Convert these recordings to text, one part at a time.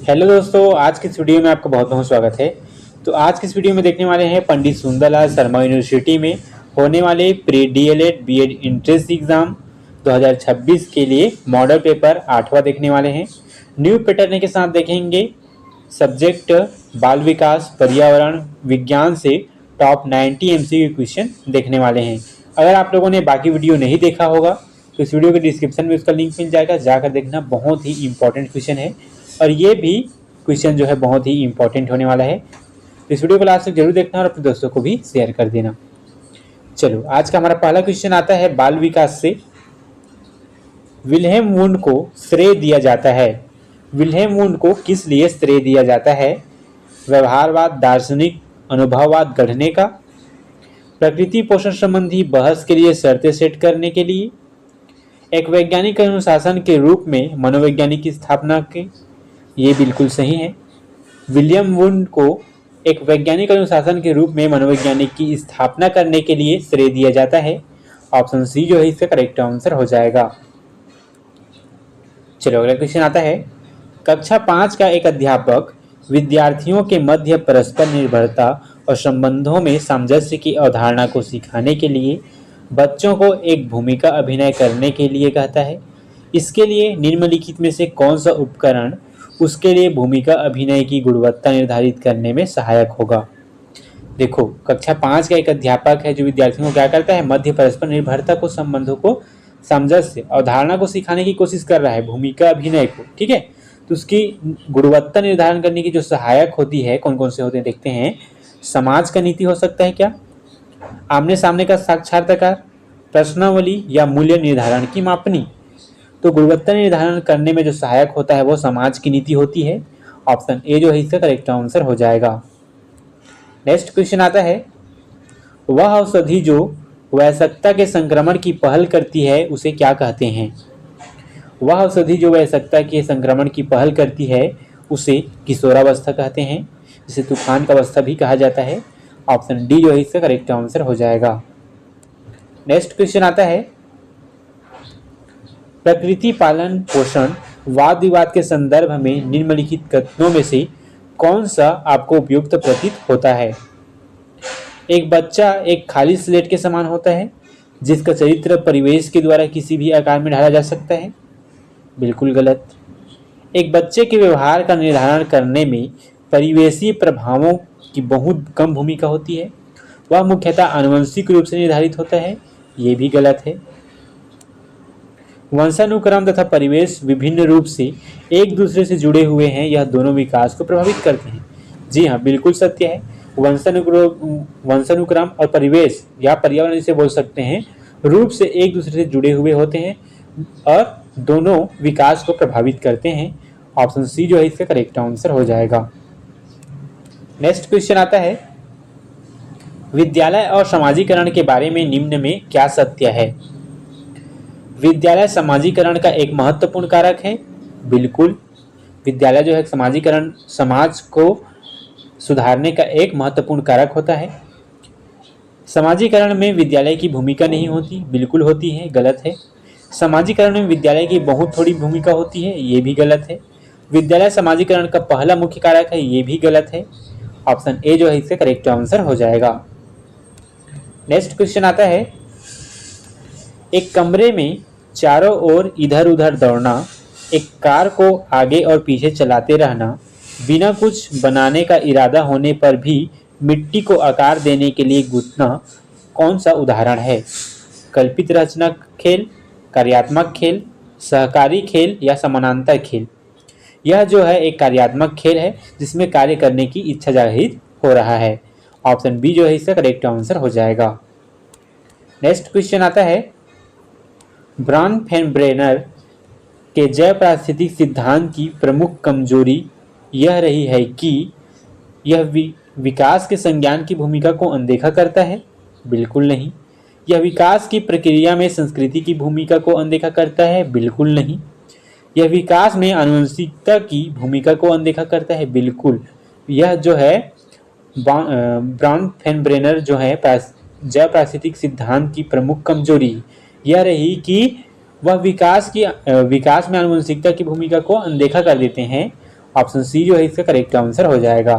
Hello दोस्तों, आज की इस वीडियो में आपका बहुत बहुत स्वागत है। तो आज की इस वीडियो में देखने वाले हैं पंडित सुंदरलाल शर्मा यूनिवर्सिटी में होने वाले pre DElEd BEd entrance exam 2026 के लिए मॉडल पेपर 8वां देखने वाले हैं। न्यू पैटर्न के साथ देखेंगे। सब्जेक्ट बाल विकास पर्यावरण विज्ञान से टॉप 90 एमसीक्यू क्वेश्चन देखने वाले हैं। अगर आप लोगों ने बाकी वीडियो नहीं देखा होगा तो इस वीडियो के डिस्क्रिप्शन में उसका लिंक मिल जाएगा, जाकर देखना। बहुत ही इंपॉर्टेंट क्वेश्चन है और ये भी क्वेश्चन जो है बहुत ही इंपॉर्टेंट होने वाला है। तो इस वीडियो को लास्ट तक जरूर देखना और अपने दोस्तों को भी शेयर कर देना। चलो, आज का हमारा पहला क्वेश्चन आता है बाल विकास से। विल्हेम वुंड को श्रेय दिया जाता है। विल्हेम वुंड को किस लिए श्रेय दिया जाता है? व्यवहारवाद, दार्शनिक अनुभववाद गढ़ने का, प्रकृति पोषण संबंधी बहस के लिए शर्तें सेट करने के लिए, एक वैज्ञानिक अनुशासन के रूप में मनोवैज्ञानिक की स्थापना के। ये बिल्कुल सही है। विलियम वुंड को एक वैज्ञानिक अनुशासन के रूप में मनोवैज्ञानिक की स्थापना करने के लिए श्रेय दिया जाता है। ऑप्शन सी जो है इसका करेक्ट आंसर हो जाएगा। चलो, अगला क्वेश्चन आता है। कक्षा 5 का एक अध्यापक विद्यार्थियों के मध्य परस्पर निर्भरता और संबंधों में सामंजस्य की अवधारणा को सिखाने के लिए बच्चों को एक भूमिका अभिनय करने के लिए कहता है। इसके लिए निम्नलिखित में से कौन सा उपकरण उसके लिए भूमिका अभिनय की गुणवत्ता निर्धारित करने में सहायक होगा? देखो, कक्षा 5 का एक अध्यापक है जो विद्यार्थियों को क्या करता है? मध्य परस्पर निर्भरता को, संबंधों को, सामंजस्य अवधारणा को सिखाने की कोशिश कर रहा है, भूमिका अभिनय को। ठीक है, तो उसकी गुणवत्ता निर्धारण करने की जो सहायक होती है, कौन कौन से होते हैं देखते हैं। समाज का नीति हो सकता है क्या, आमने सामने का साक्षात्कार, प्रश्नावली या मूल्य निर्धारण की मापनी। तो गुणवत्ता निर्धारण करने में जो सहायक होता है वो समाज की नीति होती है। ऑप्शन ए जो है इसका करेक्ट आंसर हो जाएगा। नेक्स्ट क्वेश्चन आता है। वह औषधि जो वयस्कता के संक्रमण की पहल करती है उसे क्या कहते हैं? वह औषधि जो वयस्कता के संक्रमण की पहल करती है उसे किशोरावस्था कहते हैं, जिसे तूफान का अवस्था भी कहा जाता है। ऑप्शन डी जो है इसका करेक्ट आंसर हो जाएगा। नेक्स्ट क्वेश्चन आता है। प्रकृति पालन पोषण वाद विवाद के संदर्भ में निम्नलिखित कथनों में से कौन सा आपको उपयुक्त प्रतीत होता है? एक बच्चा एक खाली स्लेट के समान होता है जिसका चरित्र परिवेश के द्वारा किसी भी आकार में ढाला जा सकता है। बिल्कुल गलत। एक बच्चे के व्यवहार का निर्धारण करने में परिवेशीय प्रभावों की बहुत कम भूमिका होती है। वह मुख्यतः आनुवंशिक रूप से निर्धारित होता है। ये भी गलत है। वंशानुक्रम तथा परिवेश विभिन्न रूप से एक दूसरे से जुड़े हुए हैं, यह दोनों विकास को प्रभावित करते हैं। जी हाँ, बिल्कुल सत्य है। वंशानुक्रम और परिवेश या पर्यावरण जिसे बोल सकते हैं, रूप से एक दूसरे से जुड़े हुए होते हैं और दोनों विकास को प्रभावित करते हैं। ऑप्शन सी जो है इसका करेक्ट आंसर हो जाएगा। नेक्स्ट क्वेश्चन आता है। विद्यालय और समाजीकरण के बारे में निम्न में क्या सत्य है? विद्यालय समाजीकरण का एक महत्वपूर्ण कारक है। बिल्कुल, विद्यालय जो है समाजीकरण, समाज को सुधारने का एक महत्वपूर्ण कारक होता है। समाजीकरण में विद्यालय की भूमिका नहीं होती। बिल्कुल होती है, गलत है। समाजीकरण में विद्यालय की बहुत थोड़ी भूमिका होती है। ये भी गलत है। विद्यालय समाजीकरण का पहला मुख्य कारक है। ये भी गलत है। ऑप्शन ए जो है इससे करेक्ट आंसर हो जाएगा। नेक्स्ट क्वेश्चन आता है। एक कमरे में चारों ओर इधर उधर दौड़ना, एक कार को आगे और पीछे चलाते रहना, बिना कुछ बनाने का इरादा होने पर भी मिट्टी को आकार देने के लिए गूंथना, कौन सा उदाहरण है? कल्पित रचना खेल, कार्यात्मक खेल, सहकारी खेल या समानांतर खेल? यह जो है एक कार्यात्मक खेल है जिसमें कार्य करने की इच्छा जाहिर हो रहा है। ऑप्शन बी जो है इसका करेक्ट आंसर हो जाएगा। नेक्स्ट क्वेश्चन आता है। ब्रॉनफेनब्रेनर के जैव पारिस्थितिक सिद्धांत की प्रमुख कमजोरी यह रही है कि यह विकास के संज्ञान की भूमिका को अनदेखा करता है। बिल्कुल नहीं। यह विकास की प्रक्रिया में संस्कृति की भूमिका को अनदेखा करता है। बिल्कुल नहीं। यह विकास में आनुवंशिकता की भूमिका को अनदेखा करता है। बिल्कुल। यह जो है ब्रॉनफेनब्रेनर जो है जैव पारिस्थितिक सिद्धांत की प्रमुख कमजोरी यह रही कि वह विकास में आनुवंशिकता की भूमिका को अनदेखा कर देते हैं ऑप्शन सी जो है इसका करेक्ट आंसर हो जाएगा।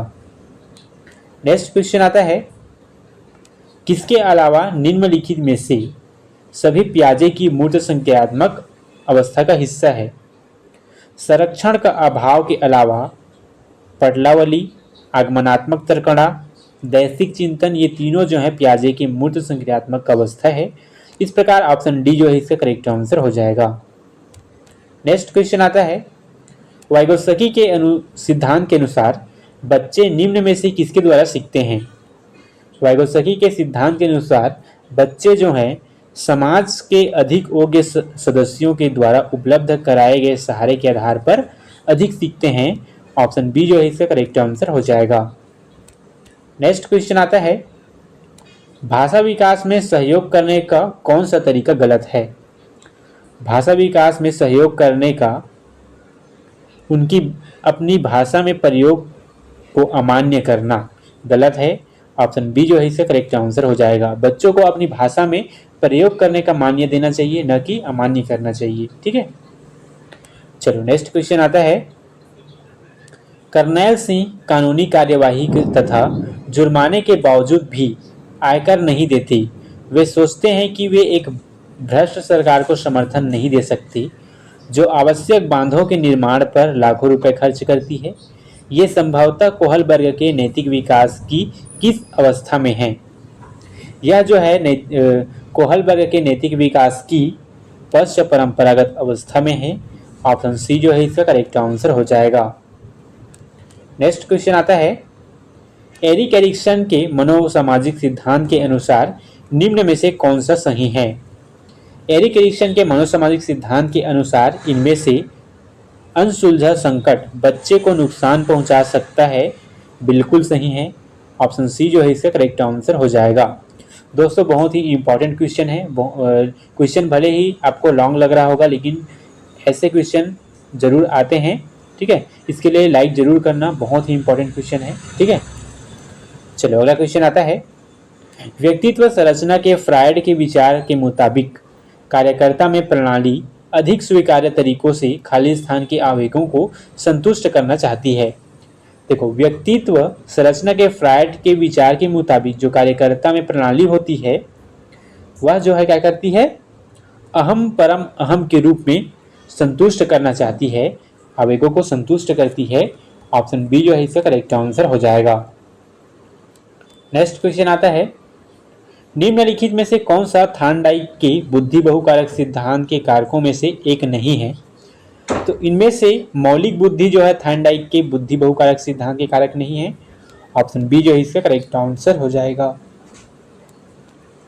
नेक्स्ट क्वेश्चन आता है, किसके अलावा निम्नलिखित में से सभी पियाजे की मूर्त संख्यात्मक अवस्था का हिस्सा है? संरक्षण का अभाव के अलावा पटलावली, आगमनात्मक तर्कणा, दैसिक चिंतन, ये तीनों जो है पियाजे की मूर्त संक्रियात्मक अवस्था है। इस प्रकार ऑप्शन डी जो है इसका करेक्ट आंसर हो जाएगा। नेक्स्ट क्वेश्चन आता है, वाइगोत्स्की के सिद्धांत के अनुसार बच्चे निम्न में से किसके द्वारा सीखते हैं? वाइगोत्स्की के सिद्धांत के अनुसार बच्चे जो हैं समाज के अधिक योग्य सदस्यों के द्वारा उपलब्ध कराए गए सहारे के आधार पर अधिक सीखते हैं। ऑप्शन बी जो है इसका करेक्ट आंसर हो जाएगा। नेक्स्ट क्वेश्चन आता है, भाषा विकास में सहयोग करने का कौन सा तरीका गलत है? भाषा विकास में सहयोग करने का उनकी अपनी भाषा में प्रयोग को अमान्य करना गलत है। ऑप्शन बी जो है इसका करेक्ट आंसर हो जाएगा। बच्चों को अपनी भाषा में प्रयोग करने का मान्य देना चाहिए, न कि अमान्य करना चाहिए। ठीक है, चलो नेक्स्ट क्वेश्चन आता है, करनैल सिंह कानूनी कार्यवाही तथा जुर्माने के बावजूद भी आयकर नहीं देती। वे सोचते हैं कि वे एक भ्रष्ट सरकार को समर्थन नहीं दे सकती जो आवश्यक बांधों के निर्माण पर लाखों रुपए खर्च करती है। ये संभवतः कोहल वर्ग के नैतिक विकास की किस अवस्था में है? यह जो है कोहल वर्ग के नैतिक विकास की पश्च परंपरागत अवस्था में है। ऑप्शन सी जो है इसका करेक्ट आंसर हो जाएगा। नेक्स्ट क्वेश्चन आता है, एरिक एरिक्सन के मनोसामाजिक सिद्धांत के अनुसार निम्न में से कौन सा सही है? एरिक एरिक्सन के मनोसामाजिक सिद्धांत के अनुसार इनमें से अनसुलझा संकट बच्चे को नुकसान पहुंचा सकता है बिल्कुल सही है। ऑप्शन सी जो है इसका करेक्ट आंसर हो जाएगा। दोस्तों बहुत ही इंपॉर्टेंट क्वेश्चन है। क्वेश्चन भले ही आपको लॉन्ग लग रहा होगा लेकिन ऐसे क्वेश्चन जरूर आते हैं। ठीक है, इसके लिए लाइक जरूर करना, बहुत ही इंपॉर्टेंट क्वेश्चन है। ठीक है, चलो अगला क्वेश्चन आता है, व्यक्तित्व संरचना के फ्रायड के विचार के मुताबिक कार्यकर्ता में प्रणाली अधिक स्वीकार्य तरीकों से खाली स्थान के आवेगों को संतुष्ट करना चाहती है। देखो, व्यक्तित्व संरचना के फ्रायड के विचार के मुताबिक जो कार्यकर्ता में प्रणाली होती है वह जो है क्या करती है, अहम परम अहम के रूप में संतुष्ट करना चाहती है, आवेगों को संतुष्ट करती है। ऑप्शन बी जो है इसका करेक्ट आंसर हो जाएगा। नेक्स्ट क्वेश्चन आता है, निम्नलिखित में से कौन सा थार्नडाइक के बुद्धि बहुकारक सिद्धांत के कारकों में से एक नहीं है? तो इनमें से मौलिक बुद्धि जो है थार्नडाइक के बुद्धि बहुकारक सिद्धांत के कारक नहीं है। ऑप्शन बी जो है इसका करेक्ट आंसर हो जाएगा।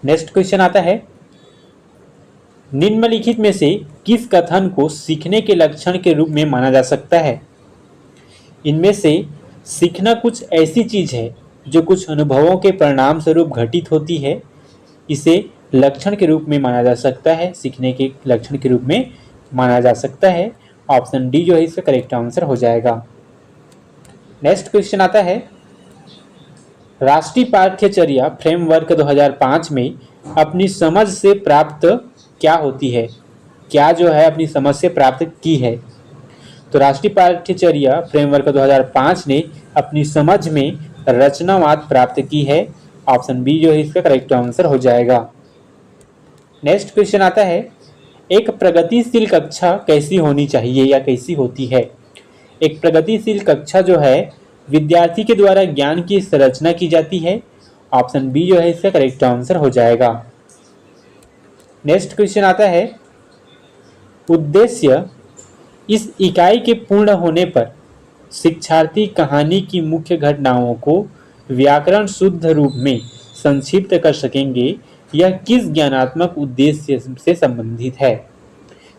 नेक्स्ट क्वेश्चन आता है, निम्नलिखित में से किस कथन को सीखने के लक्षण के रूप में माना जा सकता है? इनमें से सीखना कुछ ऐसी चीज है जो कुछ अनुभवों के परिणाम स्वरूप घटित होती है, इसे लक्षण के रूप में माना जा सकता है, सीखने के लक्षण के रूप में माना जा सकता है। ऑप्शन डी जो है इसका करेक्ट आंसर हो जाएगा। नेक्स्ट क्वेश्चन आता है, राष्ट्रीय पाठ्यचर्या फ्रेमवर्क 2005 में अपनी समझ से प्राप्त क्या होती है? क्या जो है अपनी समझ से प्राप्त की है? तो राष्ट्रीय पाठ्यचर्या फ्रेमवर्क 2005 ने अपनी समझ में रचनावाद प्राप्त की है। ऑप्शन बी जो है इसका करेक्ट आंसर हो जाएगा। नेक्स्ट क्वेश्चन आता है, एक प्रगतिशील कक्षा कैसी होनी चाहिए या कैसी होती है? एक प्रगतिशील कक्षा जो है विद्यार्थी के द्वारा ज्ञान की संरचना की जाती है। ऑप्शन बी जो है इसका करेक्ट आंसर हो जाएगा। नेक्स्ट क्वेश्चन आता है, उद्देश्य इस इकाई के पूर्ण होने पर शिक्षार्थी कहानी की मुख्य घटनाओं को व्याकरण शुद्ध रूप में संक्षिप्त कर सकेंगे। यह किस ज्ञानात्मक उद्देश्य से संबंधित है?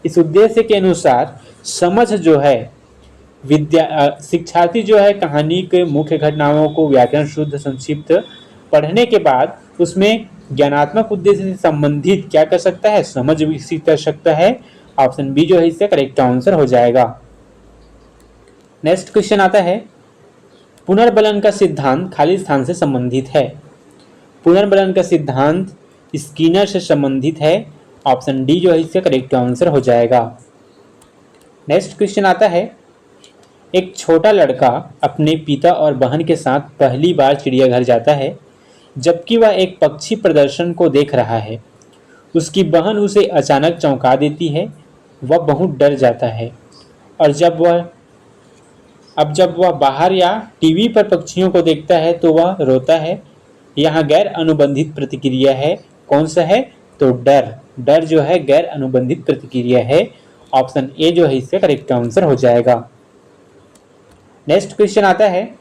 इस उद्देश्य के अनुसार समझ जो है शिक्षार्थी जो है कहानी के मुख्य घटनाओं को व्याकरण शुद्ध संक्षिप्त पढ़ने के बाद उसमें ज्ञानात्मक उद्देश्य से संबंधित क्या कर सकता है, समझ विकसित कर सकता है। ऑप्शन बी जो है इसका करेक्ट आंसर हो जाएगा। नेक्स्ट क्वेश्चन आता है, पुनर्बलन का सिद्धांत खाली स्थान से संबंधित है। पुनर्बलन का सिद्धांत स्किनर से संबंधित है। ऑप्शन डी जो है इसका करेक्ट आंसर हो जाएगा। नेक्स्ट क्वेश्चन आता है, एक छोटा लड़का अपने पिता और बहन के साथ पहली बार चिड़ियाघर जाता है, जबकि वह एक पक्षी प्रदर्शन को देख रहा है। उसकी बहन उसे अचानक चौंका देती है। वह बहुत डर जाता है और जब वह बाहर या टीवी पर पक्षियों को देखता है तो वह रोता है। यहाँ गैर अनुबंधित प्रतिक्रिया है। कौन सा है? तो डर। डर जो है गैर अनुबंधित प्रतिक्रिया है। ऑप्शन ए जो है इसका करेक्ट आंसर हो जाएगा। नेक्स्ट क्वेश्चन आता है,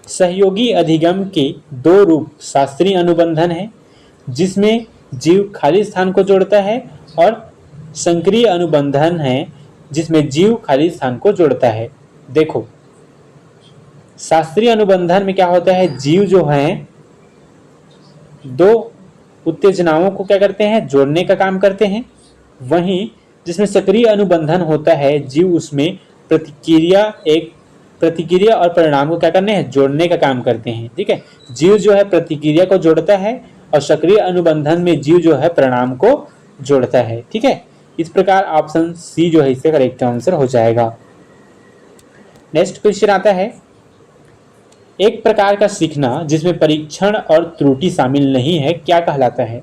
सहयोगी अधिगम के दो रूप शास्त्रीय अनुबंधन है जिसमें जीव खाली स्थान को जोड़ता है, और संक्रिय अनुबंधन है जिसमें जीव खाली स्थान को जोड़ता है। देखो, शास्त्रीय अनुबंधन में क्या होता है, जीव जो हैं दो उत्तेजनाओं को क्या करते हैं, जोड़ने का काम करते हैं। वहीं जिसमें सक्रिय अनुबंधन होता है, जीव उसमें प्रतिक्रिया और परिणाम को क्या करने हैं, जोड़ने का काम करते हैं। ठीक है, जीव जो है प्रतिक्रिया को जोड़ता है और सक्रिय अनुबंधन में जीव जो है परिणाम को जोड़ता है। ठीक है, इस प्रकार ऑप्शन सी जो है इसका करेक्ट आंसर हो जाएगा। नेक्स्ट क्वेश्चन आता है, एक प्रकार का सीखना जिसमें परीक्षण और त्रुटि शामिल नहीं है क्या कहलाता है?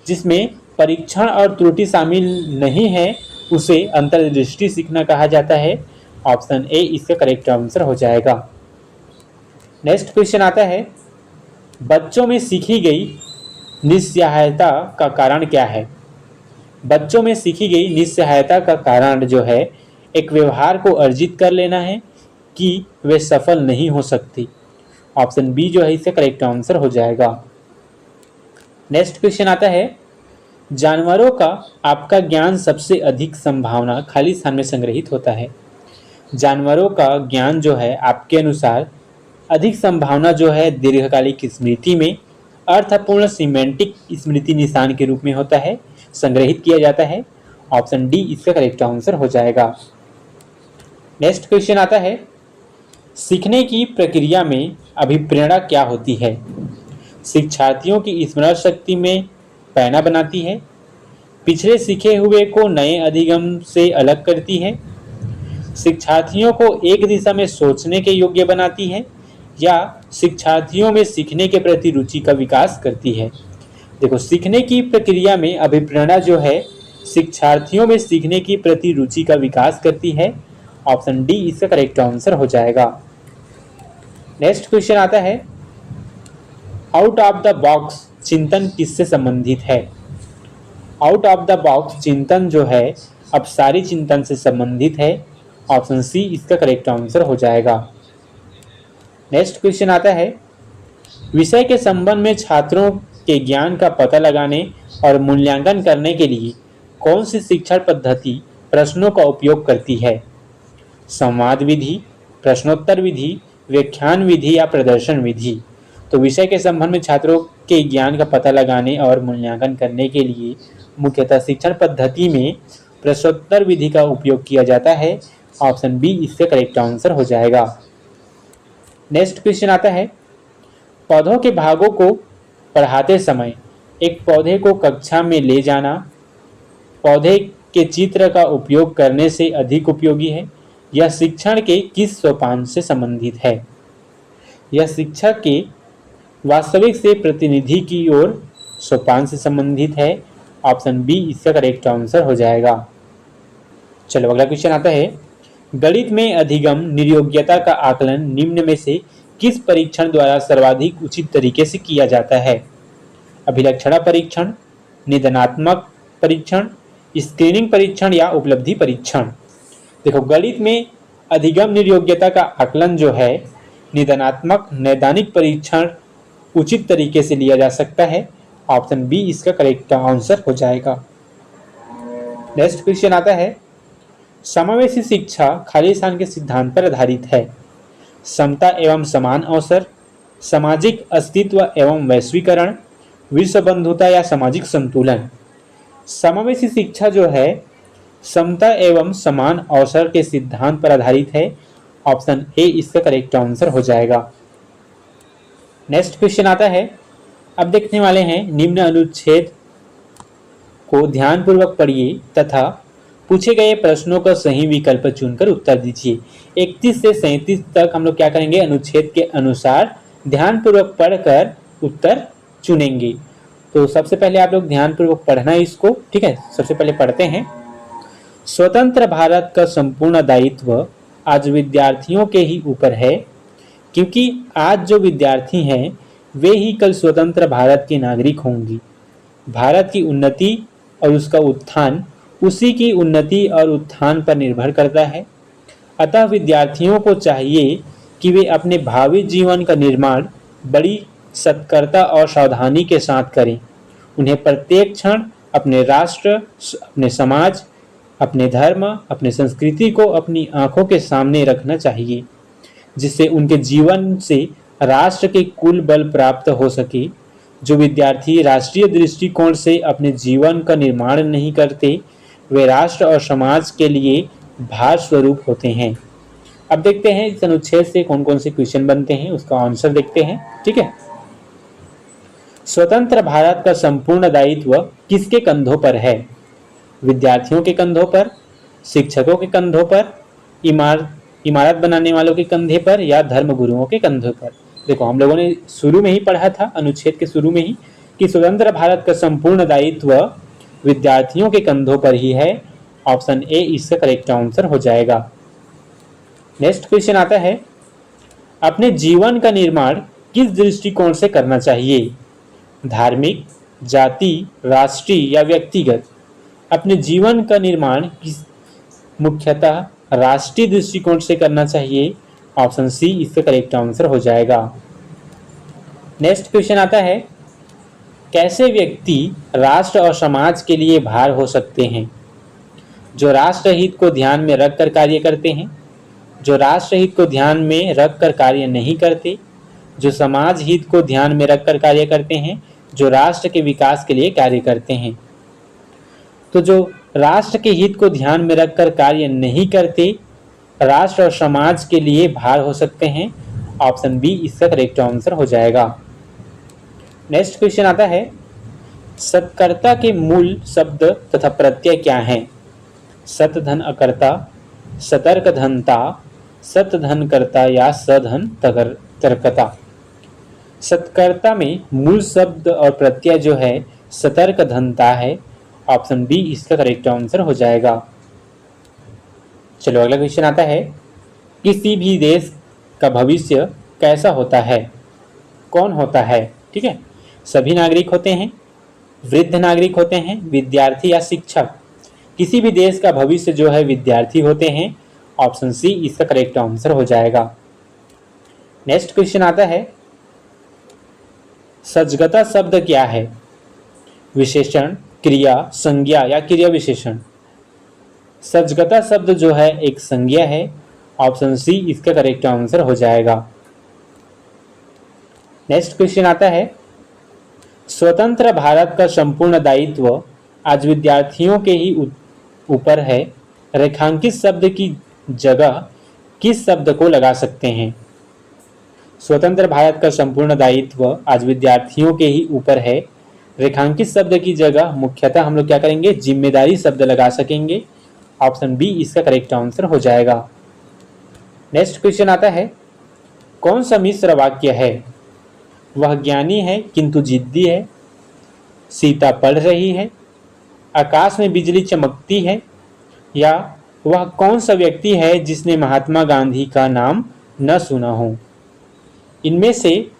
जिसमें परीक्षण और त्रुटि शामिल नहीं है उसे अंतर्दृष्टि सीखना कहा जाता है। ऑप्शन ए इसका करेक्ट आंसर हो जाएगा। नेक्स्ट क्वेश्चन आता है, बच्चों में सीखी गई निस्सहायता का कारण क्या है? बच्चों में सीखी गई निस्सहायता का कारण जो है एक व्यवहार को अर्जित कर लेना है कि वे सफल नहीं हो सकती। ऑप्शन बी जो है इसका करेक्ट आंसर हो जाएगा। नेक्स्ट क्वेश्चन आता है, जानवरों का आपका ज्ञान सबसे अधिक संभावना खाली स्थान में संग्रहित होता है। जानवरों का ज्ञान जो है आपके अनुसार अधिक संभावना जो है दीर्घकालिक स्मृति में अर्थपूर्ण सिमेंटिक स्मृति निशान के रूप में होता है, संग्रहित किया जाता है। ऑप्शन डी इसका करेक्ट आंसर हो जाएगा। नेक्स्ट क्वेश्चन आता है, सीखने की प्रक्रिया में अभिप्रेरणा क्या होती है? शिक्षार्थियों की स्मरण शक्ति में पैना बनाती है, पिछले सीखे हुए को नए अधिगम से अलग करती है, शिक्षार्थियों को एक दिशा में सोचने के योग्य बनाती है, या शिक्षार्थियों में सीखने के प्रति रुचि का विकास करती है। देखो, सीखने की प्रक्रिया में अभिप्रेरणा जो है शिक्षार्थियों में सीखने की प्रति रुचि का विकास करती है। ऑप्शन डी इसका करेक्ट आंसर हो जाएगा। नेक्स्ट क्वेश्चन आता है, आउट ऑफ द बॉक्स चिंतन किससे संबंधित है? आउट ऑफ द बॉक्स चिंतन जो है अपसारी चिंतन से संबंधित है। ऑप्शन सी इसका करेक्ट आंसर हो जाएगा। नेक्स्ट क्वेश्चन आता है, विषय के संबंध में छात्रों के ज्ञान का पता लगाने और मूल्यांकन करने के लिए कौन सी शिक्षण पद्धति प्रश्नों का उपयोग करती है? संवाद विधि, प्रश्नोत्तर विधि, व्याख्यान विधि या प्रदर्शन विधि? तो विषय के संबंध में छात्रों के ज्ञान का पता लगाने और मूल्यांकन करने के लिए मुख्यतः शिक्षण पद्धति में प्रश्नोत्तर विधि का उपयोग किया जाता है। ऑप्शन बी इससे करेक्ट आंसर हो जाएगा। नेक्स्ट क्वेश्चन आता है, पौधों के भागों को पढ़ाते समय एक पौधे को कक्षा में ले जाना पौधे के चित्र का उपयोग करने से अधिक उपयोगी है? यह शिक्षण के किस सोपान से संबंधित है? यह शिक्षा के वास्तविक से प्रतिनिधि की ओर सोपान से संबंधित है। ऑप्शन बी इसका करेक्ट आंसर हो जाएगा। चलो अगला क्वेश्चन आता है, गणित में अधिगम निर्योग्यता का आकलन निम्न में से किस परीक्षण द्वारा सर्वाधिक उचित तरीके से किया जाता है? अभिलक्षणा परीक्षण, निदानात्मक परीक्षण, स्क्रीनिंग परीक्षण या उपलब्धि परीक्षण? देखो, गणित में अधिगम निर्योग्यता का आकलन जो है निदानात्मक नैदानिक परीक्षण उचित तरीके से लिया जा सकता है। ऑप्शन बी इसका करेक्ट आंसर हो जाएगा। नेक्स्ट क्वेश्चन आता है, समावेशी शिक्षा खाली स्थान के सिद्धांत पर आधारित है। समता एवं समान अवसर, सामाजिक अस्तित्व एवं वैश्वीकरण, विश्व बंधुता या सामाजिक संतुलन? समावेशी शिक्षा जो है समता एवं समान अवसर के सिद्धांत पर आधारित है। ऑप्शन ए इसका करेक्ट आंसर हो जाएगा। नेक्स्ट क्वेश्चन आता है, अब देखने वाले हैं निम्न अनुच्छेद को ध्यानपूर्वक पढ़िए तथा पूछे गए प्रश्नों का सही विकल्प चुनकर उत्तर दीजिए। 31 से 37 तक हम लोग क्या करेंगे, अनुच्छेद के अनुसार ध्यानपूर्वक पढ़कर उत्तर चुनेंगे। तो सबसे पहले आप लोग ध्यानपूर्वक पढ़ना है इसको, ठीक है। सबसे पहले पढ़ते हैं। स्वतंत्र भारत का संपूर्ण दायित्व आज विद्यार्थियों के ही ऊपर है, क्योंकि आज जो विद्यार्थी हैं वे ही कल स्वतंत्र भारत के नागरिक होंगी। भारत की उन्नति और उसका उत्थान उसी की उन्नति और उत्थान पर निर्भर करता है। अतः विद्यार्थियों को चाहिए कि वे अपने भावी जीवन का निर्माण बड़ी सतर्कता और सावधानी के साथ करें। उन्हें प्रत्येक क्षण अपने राष्ट्र, अपने समाज, अपने धर्म, अपने संस्कृति को अपनी आंखों के सामने रखना चाहिए, जिससे उनके जीवन से राष्ट्र के कुल बल प्राप्त हो सके। जो विद्यार्थी राष्ट्रीय दृष्टिकोण से अपने जीवन का निर्माण नहीं करते, वे राष्ट्र और समाज के लिए भार स्वरूप होते हैं। अब देखते हैं इस अनुच्छेद से कौन कौन से क्वेश्चन बनते हैं, उसका आंसर देखते हैं, ठीक है। स्वतंत्र भारत का संपूर्ण दायित्व किसके कंधों पर है? विद्यार्थियों के कंधों पर, शिक्षकों के कंधों पर, इमारत बनाने वालों के कंधे पर, या धर्मगुरुओं के कंधों पर? देखो, हम लोगों ने शुरू में ही पढ़ा था, अनुच्छेद के शुरू में ही, कि स्वतंत्र भारत का संपूर्ण दायित्व विद्यार्थियों के कंधों पर ही है। ऑप्शन ए इसका करेक्ट आंसर हो जाएगा। नेक्स्ट क्वेश्चन आता है, अपने जीवन का निर्माण किस दृष्टिकोण से करना चाहिए? धार्मिक, जाति, राष्ट्रीय या व्यक्तिगत? अपने जीवन का निर्माण किस मुख्यतः राष्ट्रीय दृष्टिकोण से करना चाहिए। ऑप्शन सी इसका करेक्ट आंसर हो जाएगा। नेक्स्ट क्वेश्चन आता है, कैसे व्यक्ति राष्ट्र और समाज के लिए भार हो सकते हैं? जो राष्ट्र हित को ध्यान में रखकर कार्य करते हैं, जो राष्ट्र हित को ध्यान में रखकर कार्य नहीं करते, जो समाज हित को ध्यान में रखकर कार्य करते हैं, जो राष्ट्र के विकास के लिए कार्य करते हैं। तो जो राष्ट्र के हित को ध्यान में रखकर कार्य नहीं करते, राष्ट्र और समाज के लिए भार हो सकते हैं। ऑप्शन बी इसका करेक्ट आंसर हो जाएगा। नेक्स्ट क्वेश्चन आता है, सत्कर्ता के मूल शब्द तथा प्रत्यय क्या हैं? सत धन अकर्ता, सतर्क धनता, सत धन कर्ता या सधन तर्कता? सत्कर्ता में मूल शब्द और प्रत्यय जो है सतर्क धनता है। ऑप्शन बी इसका करेक्ट आंसर हो जाएगा। चलो अगला क्वेश्चन आता है, किसी भी देश का भविष्य कैसा होता है? कौन होता है? ठीक है, सभी नागरिक होते हैं, वृद्ध नागरिक होते हैं, विद्यार्थी या शिक्षक? किसी भी देश का भविष्य जो है विद्यार्थी होते हैं। ऑप्शन सी इसका करेक्ट आंसर हो जाएगा। नेक्स्ट क्वेश्चन आता है, सजगता शब्द क्या है? विशेषण, क्रिया, संज्ञा या क्रिया विशेषण? सजगता शब्द जो है एक संज्ञा है। ऑप्शन सी इसका करेक्ट आंसर हो जाएगा। नेक्स्ट क्वेश्चन आता है, स्वतंत्र भारत का संपूर्ण दायित्व आज विद्यार्थियों के ही ऊपर है। रेखांकित शब्द की जगह किस शब्द को लगा सकते हैं? स्वतंत्र भारत का संपूर्ण दायित्व आज विद्यार्थियों के ही ऊपर है। रेखांकित शब्द की जगह मुख्यतः हम लोग क्या करेंगे, जिम्मेदारी शब्द लगा सकेंगे। ऑप्शन बी इसका करेक्ट आंसर हो जाएगा। नेक्स्ट क्वेश्चन आता है, कौन सा मिश्र वाक्य है? वह ज्ञानी है किंतु जिद्दी है, सीता पढ़ रही है, आकाश में बिजली चमकती है, या वह कौन सा व्यक्ति है जिसने महात्मा गांधी का नाम न सुना हो? इनमें से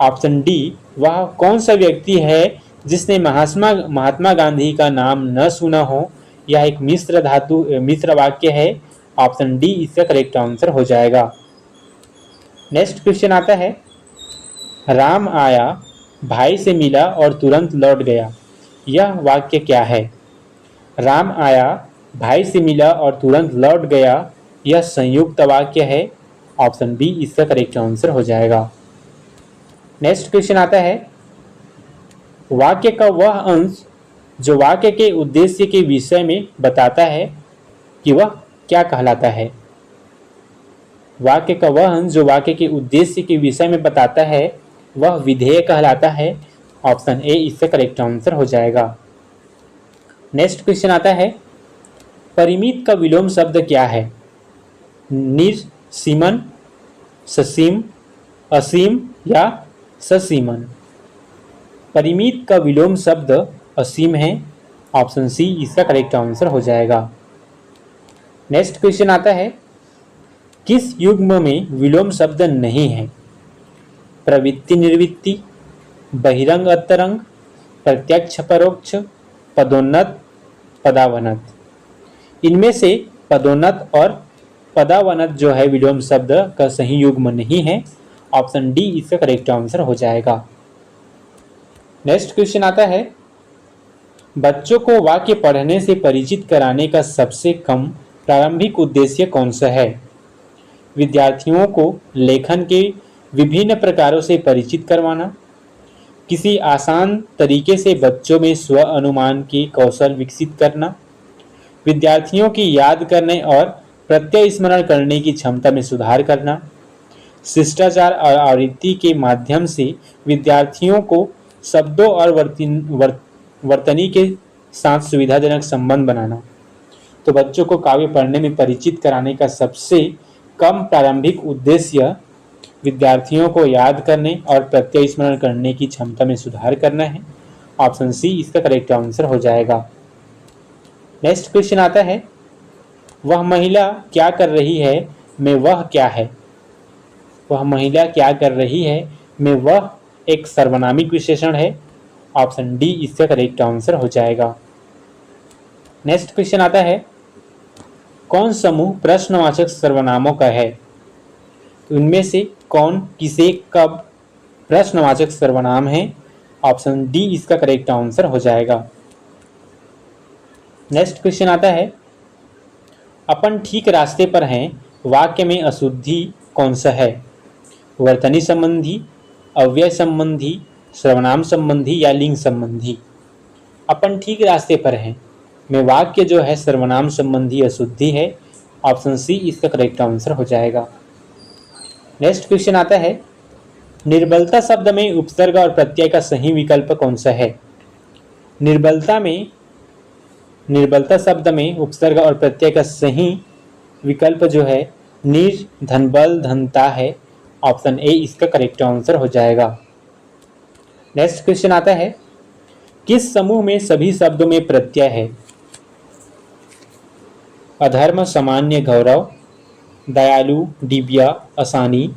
ऑप्शन डी, वह कौन सा व्यक्ति है जिसने महात्मा गांधी का नाम न सुना हो, यह एक मिश्र वाक्य है। ऑप्शन डी इसका करेक्ट आंसर हो जाएगा। नेक्स्ट क्वेश्चन आता है, राम आया, भाई से मिला और तुरंत लौट गया, यह वाक्य क्या है? राम आया, भाई से मिला और तुरंत लौट गया, यह संयुक्त वाक्य है। ऑप्शन बी इसका करेक्ट आंसर हो जाएगा। नेक्स्ट क्वेश्चन आता है, वाक्य का वह अंश जो वाक्य के उद्देश्य के विषय में बताता है कि वह क्या कहलाता है? वाक्य का वह अंश जो वाक्य के उद्देश्य के विषय में बताता है वह विधेय कहलाता है। ऑप्शन ए इसका करेक्ट आंसर हो जाएगा। नेक्स्ट क्वेश्चन आता है, परिमित का विलोम शब्द क्या है? निर्सीमन, ससीम, असीम या ससीमन? परिमित का विलोम शब्द असीम है। ऑप्शन सी इसका करेक्ट आंसर हो जाएगा। नेक्स्ट क्वेश्चन आता है, किस युग्म में विलोम शब्द नहीं है? प्रवृत्ति निर्वृत्ति, बहिरंग अंतरंग, प्रत्यक्ष परोक्ष, पदोन्नत, पदावनत। इनमें से पदोन्नत और पदावनत जो है विलोम शब्द का सही युग्म नहीं है। ऑप्शन डी इसका करेक्ट आंसर हो जाएगा। नेक्स्ट क्वेश्चन आता है, बच्चों को वाक्य पढ़ने से परिचित कराने का सबसे कम प्रारंभिक उद्देश्य कौन सा है? विद्यार्थियों को लेखन के विभिन्न प्रकारों से परिचित करवाना, किसी आसान तरीके से बच्चों में स्व अनुमान के कौशल विकसित करना, विद्यार्थियों की याद करने और प्रत्यय स्मरण करने की क्षमता में सुधार करना, शिष्टाचार और आवृत्ति के माध्यम से विद्यार्थियों को शब्दों और वर्तनी के साथ सुविधाजनक संबंध बनाना। तो बच्चों को काव्य पढ़ने में परिचित कराने का सबसे कम प्रारंभिक उद्देश्य विद्यार्थियों को याद करने और प्रत्यय स्मरण करने की क्षमता में सुधार करना है। ऑप्शन सी इसका करेक्ट आंसर हो जाएगा। नेक्स्ट क्वेश्चन आता है, वह महिला क्या कर रही है में वह क्या है? वह महिला क्या कर रही है में वह एक सर्वनामिक विशेषण है। ऑप्शन डी इसका करेक्ट आंसर हो जाएगा। नेक्स्ट क्वेश्चन आता है, कौन समूह प्रश्नवाचक सर्वनामों का है? तो इनमें से कौन, किसे, कब प्रश्नवाचक सर्वनाम है? ऑप्शन डी इसका करेक्ट आंसर हो जाएगा। नेक्स्ट क्वेश्चन आता है, अपन ठीक रास्ते पर हैं वाक्य में अशुद्धि कौन सा है? वर्तनी संबंधी, अव्यय संबंधी, सर्वनाम संबंधी या लिंग संबंधी? अपन ठीक रास्ते पर हैं में वाक्य जो है सर्वनाम संबंधी अशुद्धि है। ऑप्शन सी इसका करेक्ट आंसर हो जाएगा। नेक्स्ट क्वेश्चन आता है, निर्बलता शब्द में उपसर्ग और प्रत्यय का सही विकल्प कौन सा है? निर्बलता शब्द में उपसर्ग और प्रत्यय का सही विकल्प जो है निर, धनबल, धनता है। ऑप्शन ए इसका करेक्ट आंसर हो जाएगा। नेक्स्ट क्वेश्चन आता है, किस समूह में सभी शब्दों में प्रत्यय है? अधर्म, सामान्य, गौरव, दयालु, दिव्या, आसानी,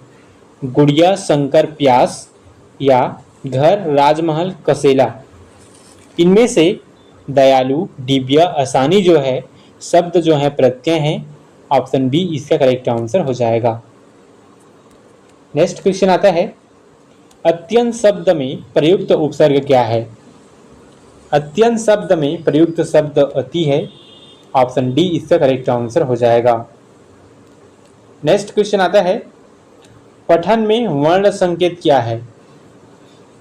गुड़िया, शंकर, प्यास या घर, राजमहल, कसेला? इनमें से दयालु, दिव्या, आसानी जो है शब्द जो है प्रत्यय हैं। ऑप्शन बी इसका करेक्ट आंसर हो जाएगा। नेक्स्ट क्वेश्चन आता है, अत्यंत शब्द में प्रयुक्त उपसर्ग क्या है? अत्यंत शब्द में प्रयुक्त शब्द अति है। ऑप्शन डी इसका करेक्ट आंसर हो जाएगा। नेक्स्ट क्वेश्चन आता है, पठन में वर्ण संकेत क्या है?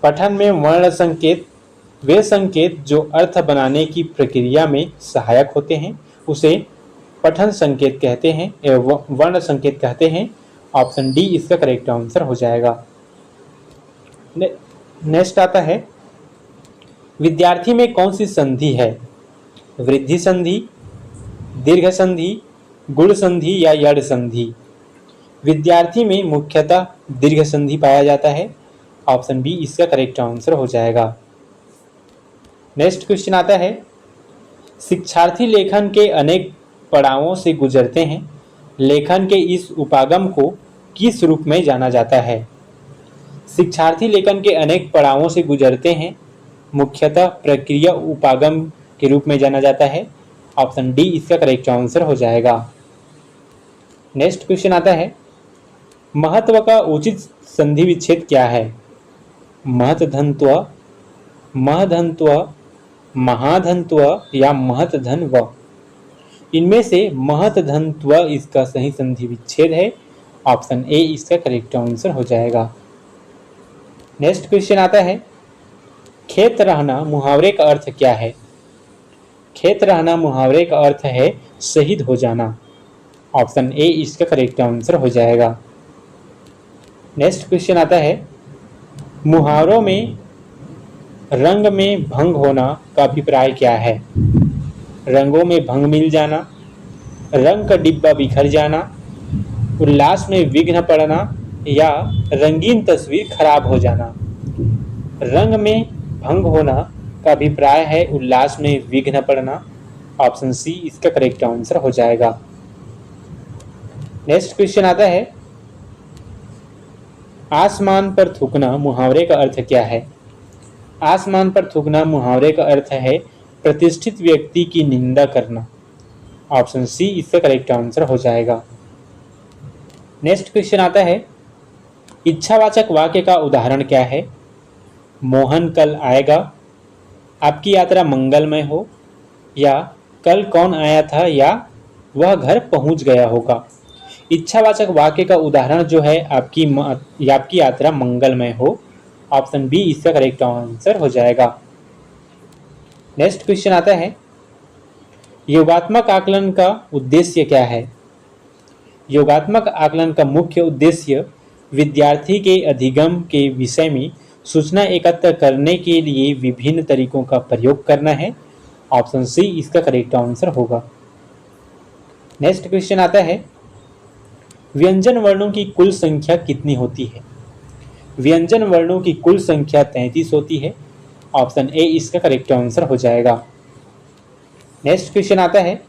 पठन में वर्ण संकेत वे संकेत जो अर्थ बनाने की प्रक्रिया में सहायक होते हैं उसे पठन संकेत कहते हैं, वर्ण संकेत कहते हैं। ऑप्शन डी इसका करेक्ट आंसर हो जाएगा। नेक्स्ट आता है, विद्यार्थी में कौन सी संधि है? वृद्धि संधि, दीर्घ संधि, गुण संधि या यड़ संधि? विद्यार्थी में मुख्यतः दीर्घ संधि पाया जाता है। ऑप्शन बी इसका करेक्ट आंसर हो जाएगा। नेक्स्ट क्वेश्चन आता है, शिक्षार्थी लेखन के अनेक पड़ावों से गुजरते हैं। लेखन के इस उपागम को किस रूप में जाना जाता है? शिक्षार्थी लेखन के अनेक पड़ावों से गुजरते हैं, मुख्यतः प्रक्रिया उपागम के रूप में जाना जाता है। ऑप्शन डी इसका करेक्ट आंसर हो जाएगा। नेक्स्ट क्वेश्चन आता है, महत्व का उचित संधि विच्छेद क्या है? महतधन्त्व, महधन्त्व, महाधन्त्व या महतधन्व? इनमें से महतधन्त्व इसका सही संधि विच्छेद है। ऑप्शन ए इसका करेक्ट आंसर हो जाएगा। नेक्स्ट क्वेश्चन आता है, खेत रहना मुहावरे का अर्थ क्या है? खेत रहना मुहावरे का अर्थ है शहीद हो जाना। ऑप्शन ए इसका करेक्ट आंसर हो जाएगा। नेक्स्ट क्वेश्चन आता है, मुहावरों में रंग में भंग होना का अभिप्राय क्या है? रंगों में भंग मिल जाना, रंग का डिब्बा बिखर जाना, उल्लास में विघ्न पड़ना या रंगीन तस्वीर खराब हो जाना। रंग में भंग होना का अभिप्राय है उल्लास में विघ्न पड़ना। ऑप्शन सी इसका करेक्ट आंसर हो जाएगा। नेक्स्ट क्वेश्चन आता है, आसमान पर थूकना मुहावरे का अर्थ क्या है? आसमान पर थूकना मुहावरे का अर्थ है प्रतिष्ठित व्यक्ति की निंदा करना। ऑप्शन सी इसका करेक्ट आंसर हो जाएगा। नेक्स्ट क्वेश्चन आता है, इच्छावाचक वाक्य का उदाहरण क्या है? मोहन कल आएगा, आपकी यात्रा मंगलमय हो, या कल कौन आया था, या वह घर पहुंच गया होगा। इच्छावाचक वाक्य का उदाहरण जो है आपकी यात्रा मंगलमय हो। ऑप्शन बी इसका करेक्ट आंसर हो जाएगा। नेक्स्ट क्वेश्चन आता है, योगात्मक आकलन का उद्देश्य क्या है? योगात्मक आकलन का मुख्य उद्देश्य विद्यार्थी के अधिगम के विषय में सूचना एकत्र करने के लिए विभिन्न तरीकों का प्रयोग करना है। ऑप्शन सी इसका करेक्ट आंसर होगा। नेक्स्ट क्वेश्चन आता है, व्यंजन वर्णों की कुल संख्या कितनी होती है? व्यंजन वर्णों की कुल संख्या 33 होती है। ऑप्शन ए इसका करेक्ट आंसर हो जाएगा। नेक्स्ट क्वेश्चन आता है,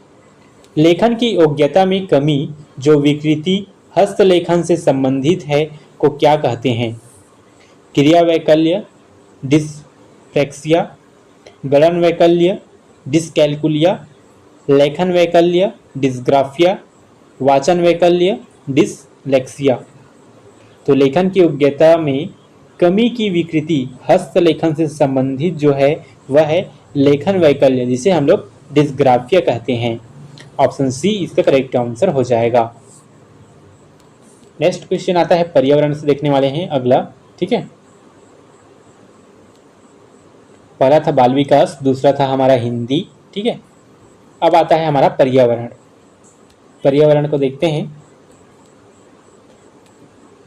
लेखन की योग्यता में कमी जो विकृति हस्तलेखन से संबंधित है को क्या कहते हैं? क्रिया वैकल्य, डिस्फ्लेक्सिया, गणन वैकल्य, डिस्कैलकुलिया, लेखन वैकल्य, डिस्ग्राफिया, वाचन वैकल्य, डिसलेक्सिया। तो लेखन की योग्यता में कमी की विकृति हस्तलेखन से संबंधित जो है वह है लेखन वैकल्य, जिसे हम लोग डिस्ग्राफिया कहते हैं। ऑप्शन सी इसका करेक्ट आंसर हो जाएगा। नेक्स्ट क्वेश्चन आता है, पर्यावरण से देखने वाले हैं अगला, ठीक है। पहला था बाल विकास, दूसरा था हमारा हिंदी, ठीक है। अब आता है हमारा पर्यावरण। पर्यावरण को देखते हैं।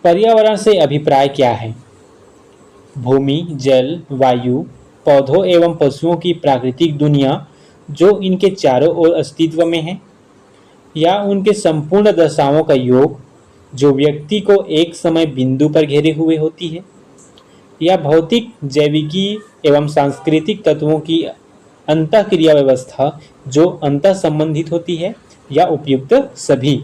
पर्यावरण से अभिप्राय क्या है? भूमि, जल, वायु, पौधों एवं पशुओं की प्राकृतिक दुनिया जो इनके चारों ओर अस्तित्व में है, या उनके संपूर्ण दशाओं का योग जो व्यक्ति को एक समय बिंदु पर घेरे हुए होती है, या भौतिक, जैविकी एवं सांस्कृतिक तत्वों की अंतःक्रिया व्यवस्था जो अंतः संबंधित होती है, या उपयुक्त सभी।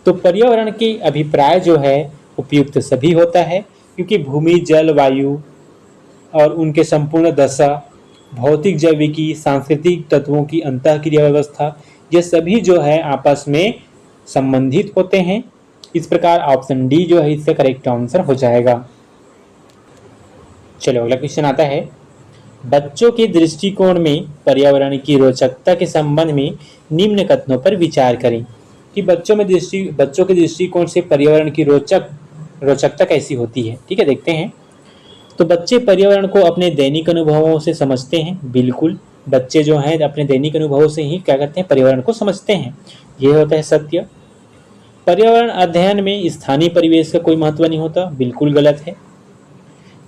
तो पर्यावरण के अभिप्राय जो है उपयुक्त सभी होता है, क्योंकि भूमि, जल, वायु और उनके संपूर्ण दशा, भौतिक, जैविकी, सांस्कृतिक तत्वों की अंतःक्रिया व्यवस्था, ये सभी जो है आपस में संबंधित होते हैं। इस प्रकार ऑप्शन डी जो है इसका करेक्ट आंसर हो जाएगा। चलो अगला क्वेश्चन आता है, बच्चों के दृष्टिकोण में पर्यावरण की रोचकता के संबंध में निम्न कथनों पर विचार करें। कि बच्चों के दृष्टिकोण से पर्यावरण की रोचकता कैसी होती है, ठीक है, देखते हैं। तो बच्चे पर्यावरण को अपने दैनिक अनुभवों से समझते हैं। बिल्कुल, बच्चे जो हैं अपने दैनिक अनुभवों से ही क्या करते हैं, पर्यावरण को समझते हैं। ये होता है सत्य। पर्यावरण अध्ययन में स्थानीय परिवेश का कोई महत्व नहीं होता, बिल्कुल गलत है।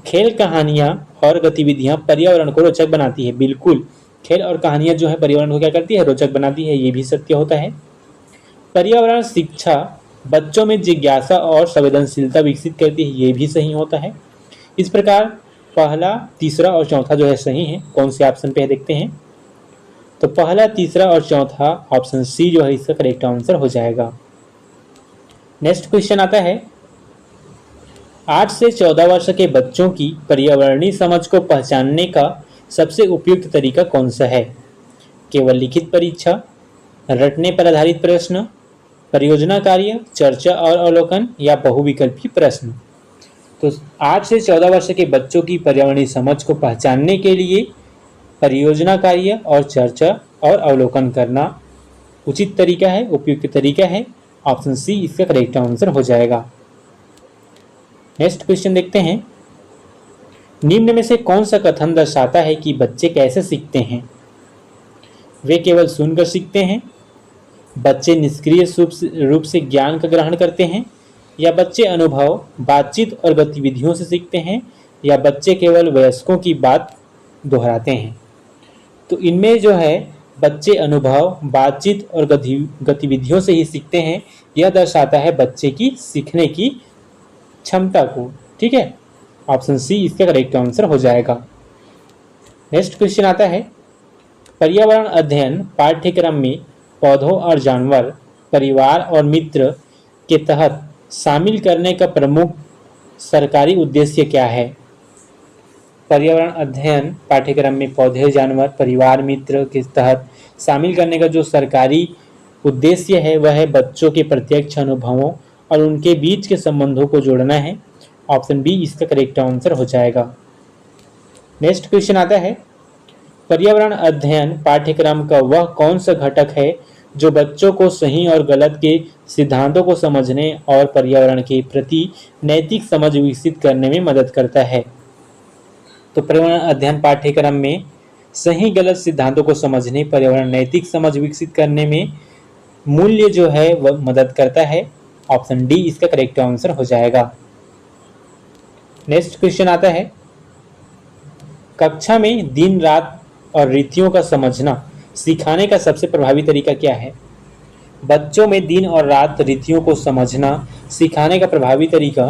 खेल, कहानियाँ और गतिविधियाँ पर्यावरण को रोचक बनाती है, बिल्कुल। खेल और कहानियाँ जो है पर्यावरण को क्या करती है, रोचक बनाती है, ये भी सत्य होता है। पर्यावरण शिक्षा बच्चों में जिज्ञासा और संवेदनशीलता विकसित करती है, ये भी सही होता है। इस प्रकार पहला, तीसरा और चौथा जो है सही है। कौन से ऑप्शन पे है देखते हैं। तो पहला, तीसरा और चौथा, ऑप्शन सी जो है इसका करेक्ट आंसर हो जाएगा। नेक्स्ट क्वेश्चन आता है, 8 से 14 वर्ष के बच्चों की पर्यावरणीय समझ को पहचानने का सबसे उपयुक्त तरीका कौन सा है? केवल लिखित परीक्षा, रटने पर आधारित प्रश्न, परियोजना कार्य, चर्चा और अवलोकन, या बहुविकल्पी प्रश्न। तो 8 से 14 वर्ष के बच्चों की पर्यावरणीय समझ को पहचानने के लिए परियोजना कार्य और चर्चा और अवलोकन करना उचित तरीका है, उपयुक्त तरीका है। ऑप्शन सी इसका करेक्ट आंसर हो जाएगा। नेक्स्ट क्वेश्चन देखते हैं, निम्न में से कौन सा कथन दर्शाता है कि बच्चे कैसे सीखते हैं? वे केवल सुनकर सीखते हैं, बच्चे निष्क्रिय रूप से ज्ञान का ग्रहण करते हैं, या बच्चे अनुभव, बातचीत और गतिविधियों से सीखते हैं, या बच्चे केवल वयस्कों की बात दोहराते हैं। तो इनमें जो है बच्चे अनुभव, बातचीत और गतिविधियों से ही सीखते हैं। यह दर्शाता है बच्चे की सीखने की क्षमता को। ठीक है, ऑप्शन सी इसका करेक्ट आंसर हो जाएगा। नेक्स्ट क्वेश्चन आता है, पर्यावरण अध्ययन पाठ्यक्रम में पौधों और जानवर, परिवार और मित्र के तहत शामिल करने का प्रमुख सरकारी उद्देश्य क्या है? पर्यावरण अध्ययन पाठ्यक्रम में पौधे, जानवर, परिवार, मित्र के तहत शामिल करने का जो सरकारी उद्देश्य है वह है बच्चों के प्रत्यक्ष अनुभवों और उनके बीच के संबंधों को जोड़ना है। ऑप्शन बी इसका करेक्ट आंसर हो जाएगा। नेक्स्ट क्वेश्चन आता है, पर्यावरण अध्ययन पाठ्यक्रम का वह कौन सा घटक है जो बच्चों को सही और गलत के सिद्धांतों को समझने और पर्यावरण के प्रति नैतिक समझ विकसित करने में मदद करता है? तो पर्यावरण अध्ययन पाठ्यक्रम में सही गलत सिद्धांतों को समझने, पर्यावरण नैतिक समझ विकसित करने में मूल्य जो है वह मदद करता है। ऑप्शन डी इसका करेक्ट आंसर हो जाएगा। नेक्स्ट क्वेश्चन आता है, कक्षा में दिन रात और ऋतुओं का समझना सिखाने का सबसे प्रभावी तरीका क्या है? बच्चों में दिन और रात ऋतुओं को समझना सिखाने का प्रभावी तरीका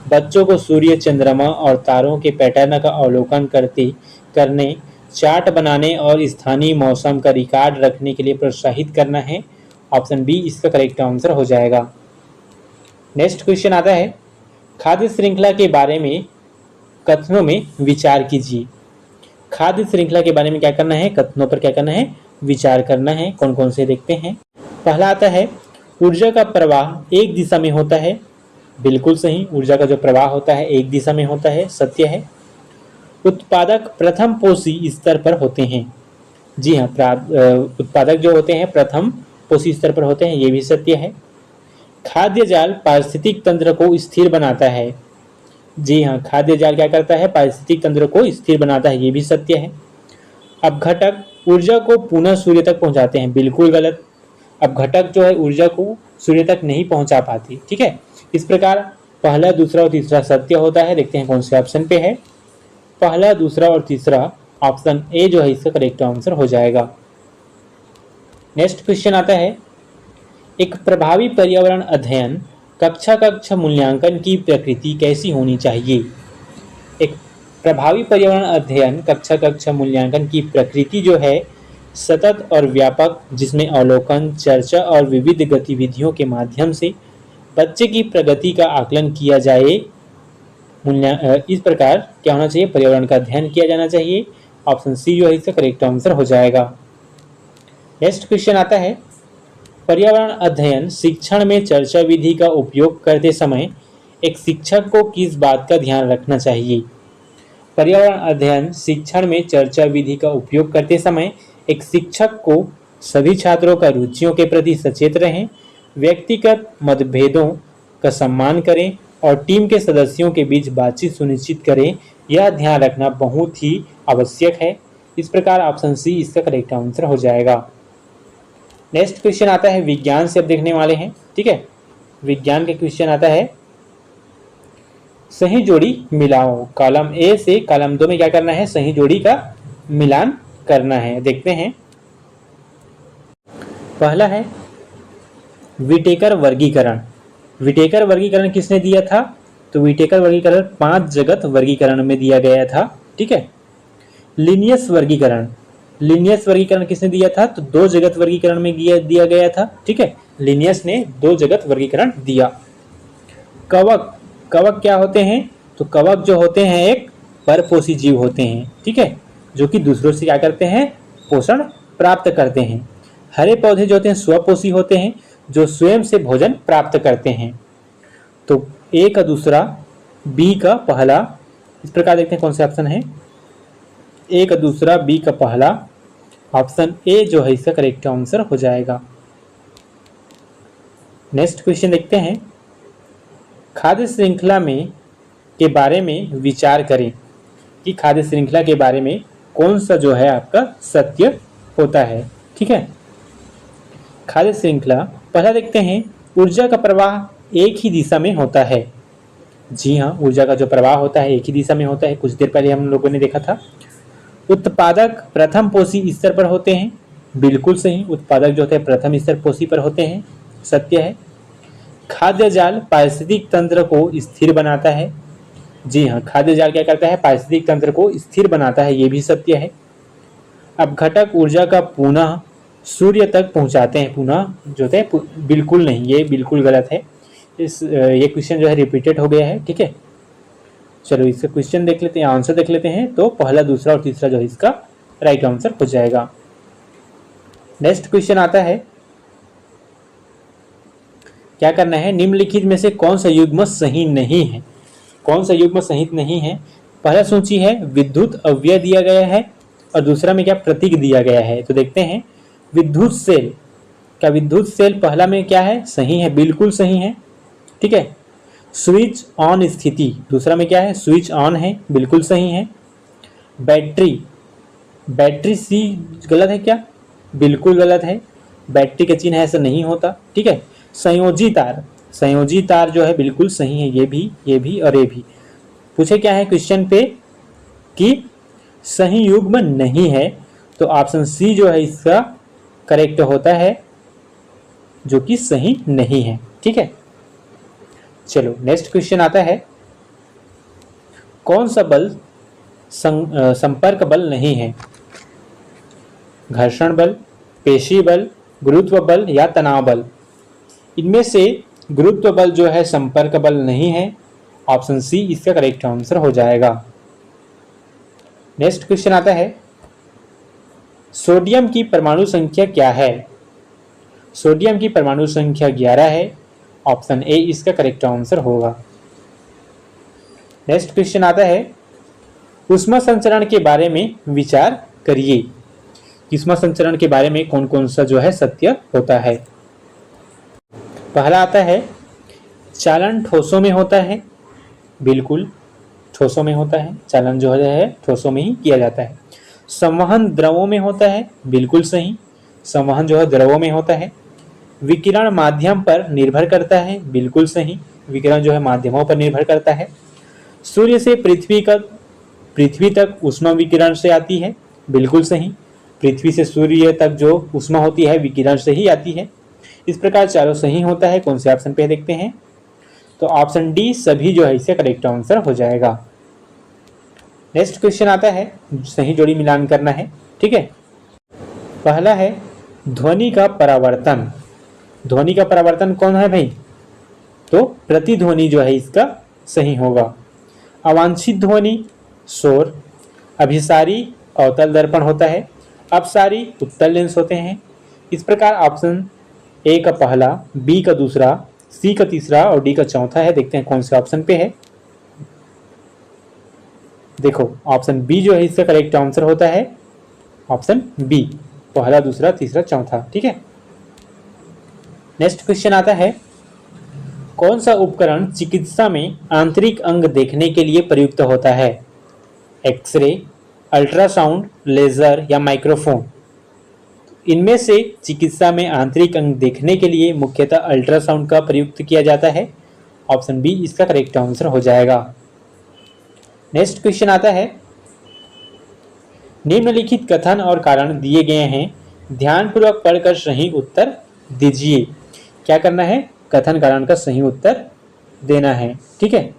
बच्चों को सूर्य, चंद्रमा और तारों के पैटर्न का अवलोकन करने, चार्ट बनाने और स्थानीय मौसम का रिकॉर्ड रखने के लिए प्रोत्साहित करना है। ऑप्शन बी इसका करेक्ट आंसर हो जाएगा। नेक्स्ट क्वेश्चन आता है, खाद्य श्रृंखला के बारे में कथनों में विचार कीजिए। खाद्य श्रृंखला के बारे में क्या करना है? कथनों पर क्या करना है? विचार करना है। कौन कौन से देखते हैं। पहला आता है, ऊर्जा का प्रवाह एक दिशा में होता है। बिल्कुल सही, ऊर्जा का जो प्रवाह होता है एक दिशा में होता है, सत्य है। उत्पादक प्रथम पोषी स्तर पर होते हैं। जी हाँ, उत्पादक जो होते हैं प्रथम पोषी स्तर पर होते हैं, ये भी सत्य है। खाद्य जाल पारिस्थितिक तंत्र को स्थिर बनाता है। जी हाँ, खाद्य जाल क्या करता है? पारिस्थितिक तंत्र को स्थिर बनाता है, ये भी सत्य है। अपघटक ऊर्जा को पुनः सूर्य तक पहुंचाते हैं। बिल्कुल गलत, अपघटक जो है ऊर्जा को सूर्य तक नहीं पहुंचा पाती। ठीक है, इस प्रकार पहला, दूसरा और तीसरा सत्य होता है। देखते हैं कौन से ऑप्शन पे है। पहला, दूसरा और तीसरा, ऑप्शन ए जो है इसका करेक्ट आंसर हो जाएगा। नेक्स्ट क्वेश्चन आता है, एक प्रभावी पर्यावरण अध्ययन कक्षा मूल्यांकन की प्रकृति कैसी होनी चाहिए? एक प्रभावी पर्यावरण अध्ययन कक्षा मूल्यांकन की प्रकृति जो है सतत और व्यापक, जिसमें अवलोकन, चर्चा और विविध गतिविधियों के माध्यम से बच्चे की प्रगति का आकलन किया जाए। इस प्रकार क्या होना चाहिए? पर्यावरण का अध्ययन किया जाना चाहिए। ऑप्शन सी जो है इसका करेक्ट आंसर हो जाएगा। नेक्स्ट क्वेश्चन आता है, पर्यावरण अध्ययन शिक्षण में चर्चा विधि का उपयोग करते समय एक शिक्षक को किस बात का ध्यान रखना चाहिए? पर्यावरण अध्ययन शिक्षण में चर्चा विधि का उपयोग करते समय एक शिक्षक को सभी छात्रों का रुचियों के प्रति सचेत रहें, व्यक्तिगत मतभेदों का सम्मान करें और टीम के सदस्यों के बीच बातचीत सुनिश्चित करें, यह ध्यान रखना बहुत ही आवश्यक है। इस प्रकार ऑप्शन सी इसका करेक्ट आंसर हो जाएगा। नेक्स्ट क्वेश्चन आता है, विज्ञान से अब देखने वाले हैं। ठीक है, विज्ञान का क्वेश्चन आता है, सही जोड़ी मिलाओ। कॉलम ए से कॉलम 2 में क्या करना है? सही जोड़ी का मिलान करना है। देखते हैं, पहला है विटेकर वर्गीकरण। विटेकर वर्गीकरण किसने दिया था? तो विटेकर वर्गीकरण 5 जगत वर्गीकरण में दिया गया था। ठीक है, लिनियस वर्गीकरण, लिनियस वर्गीकरण किसने दिया था? तो 2 जगत वर्गीकरण में दिया गया था। ठीक है, लिनियस ने 2 जगत वर्गीकरण दिया। कवक, कवक क्या होते हैं? तो कवक जो होते हैं एक परपोषी जीव होते हैं। ठीक है, जो कि दूसरों से क्या करते हैं? पोषण प्राप्त करते हैं। हरे पौधे जो होते हैं स्वपोषी होते हैं, जो स्वयं से भोजन प्राप्त करते हैं। तो ए का दूसरा, बी का पहला, इस प्रकार देखते हैं कौन सा ऑप्शन है। ए का दूसरा, बी का पहला, ऑप्शन ए जो है इसका करेक्ट आंसर हो जाएगा। नेक्स्ट क्वेश्चन देखते हैं, खाद्य श्रृंखला में के बारे में विचार करें कि खाद्य श्रृंखला के बारे में कौन सा जो है आपका सत्य होता है। ठीक है, खाद्य श्रृंखला पहला देखते हैं, ऊर्जा का प्रवाह एक ही दिशा में होता है। जी हाँ, ऊर्जा का जो प्रवाह होता है एक ही दिशा में होता है, कुछ देर पहले हम लोगों ने देखा था। उत्पादक प्रथम पोषी स्तर पर होते हैं। बिल्कुल सही। उत्पादक जो होते हैं प्रथम स्तर पोषी पर होते हैं, सत्य है। खाद्य जाल पारिस्थितिक तंत्र को स्थिर बनाता है। जी हाँ, खाद्य जाल क्या करता है, पारिस्थितिक तंत्र को स्थिर बनाता है, ये भी सत्य है। अपघटक ऊर्जा का पुनः सूर्य तक पहुंचाते हैं, पुनः जो है बिल्कुल नहीं, ये बिल्कुल गलत है। ये क्वेश्चन जो है रिपीटेड हो गया है, ठीक है। चलो इसका क्वेश्चन देख लेते हैं, आंसर देख लेते हैं। तो पहला, दूसरा और तीसरा जो है इसका राइट आंसर हो जाएगा। नेक्स्ट क्वेश्चन आता है, क्या करना है, निम्नलिखित में से कौन सा युग्म सही नहीं है। कौन सा युग्म सही नहीं है। पहला सूची है विद्युत अवयव दिया गया है, और दूसरा में क्या प्रतीक दिया गया है। तो देखते हैं, विद्युत सेल का विद्युत सेल पहला में क्या है, सही है, बिल्कुल सही है, ठीक है। स्विच ऑन स्थिति दूसरा में क्या है, स्विच ऑन है, बिल्कुल सही है। बैटरी, बैटरी सी गलत है क्या, बिल्कुल गलत है, बैटरी का चिन्ह ऐसा नहीं होता, ठीक है। संयोजी तार, संयोजी तार जो है बिल्कुल सही है, ये भी और ये भी। पूछे क्या है क्वेश्चन पे कि सही युग्म नहीं है, तो ऑप्शन सी जो है इसका करेक्ट होता है, जो कि सही नहीं है, ठीक है। चलो नेक्स्ट क्वेश्चन आता है, कौन सा बल संपर्क बल नहीं है। घर्षण बल, पेशी बल, गुरुत्व बल या तनाव बल। इनमें से गुरुत्व बल जो है संपर्क बल नहीं है, ऑप्शन सी इसका करेक्ट आंसर हो जाएगा। नेक्स्ट क्वेश्चन आता है, सोडियम की परमाणु संख्या क्या है। सोडियम की परमाणु संख्या 11 है, ऑप्शन ए इसका करेक्ट आंसर होगा। नेक्स्ट क्वेश्चन आता है, ऊष्मा संचरण के बारे में विचार करिए। ऊष्मा संचरण के बारे में कौन कौन सा जो है सत्य होता है। पहला आता है, चालन ठोसों में होता है, बिल्कुल ठोसों में होता है, चालन जो है ठोसों में ही किया जाता है। संवहन द्रवों में होता है, बिल्कुल सही, संवहन जो है द्रवों में होता है। विकिरण माध्यम पर निर्भर करता है, बिल्कुल सही, विकिरण जो है माध्यमों पर निर्भर करता है। सूर्य से पृथ्वी तक ऊष्मा विकिरण से आती है, बिल्कुल सही, पृथ्वी से सूर्य तक जो ऊष्मा होती है विकिरण से ही आती है। इस प्रकार चारों सही होता है। कौन से ऑप्शन पे देखते हैं, तो ऑप्शन डी सभी जो है इसका करेक्ट आंसर हो जाएगा। नेक्स्ट क्वेश्चन आता है, सही जोड़ी मिलान करना है, ठीक है। पहला है, ध्वनि का परावर्तन। ध्वनि का परावर्तन कौन है भाई, तो प्रतिध्वनि जो है इसका सही होगा। अवांछित ध्वनि शोर, अभिसारी अवतल दर्पण होता है, अपसारी उत्तल लेंस होते हैं। इस प्रकार ऑप्शन ए का पहला, बी का दूसरा, सी का तीसरा और डी का चौथा है। देखते हैं कौन से ऑप्शन पे है। देखो ऑप्शन बी जो है इसका करेक्ट आंसर होता है, ऑप्शन बी, पहला दूसरा तीसरा चौथा, ठीक है। नेक्स्ट क्वेश्चन आता है, कौन सा उपकरण चिकित्सा में आंतरिक अंग देखने के लिए प्रयुक्त होता है। एक्सरे, अल्ट्रासाउंड, लेजर या माइक्रोफोन। इनमें से चिकित्सा में आंतरिक अंग देखने के लिए मुख्यतः अल्ट्रासाउंड का प्रयुक्त किया जाता है, ऑप्शन बी इसका करेक्ट आंसर हो जाएगा। नेक्स्ट क्वेश्चन आता है, निम्नलिखित कथन और कारण दिए गए हैं, ध्यानपूर्वक पढ़कर सही उत्तर दीजिए। क्या करना है, कथन कारण का सही उत्तर देना है, ठीक है।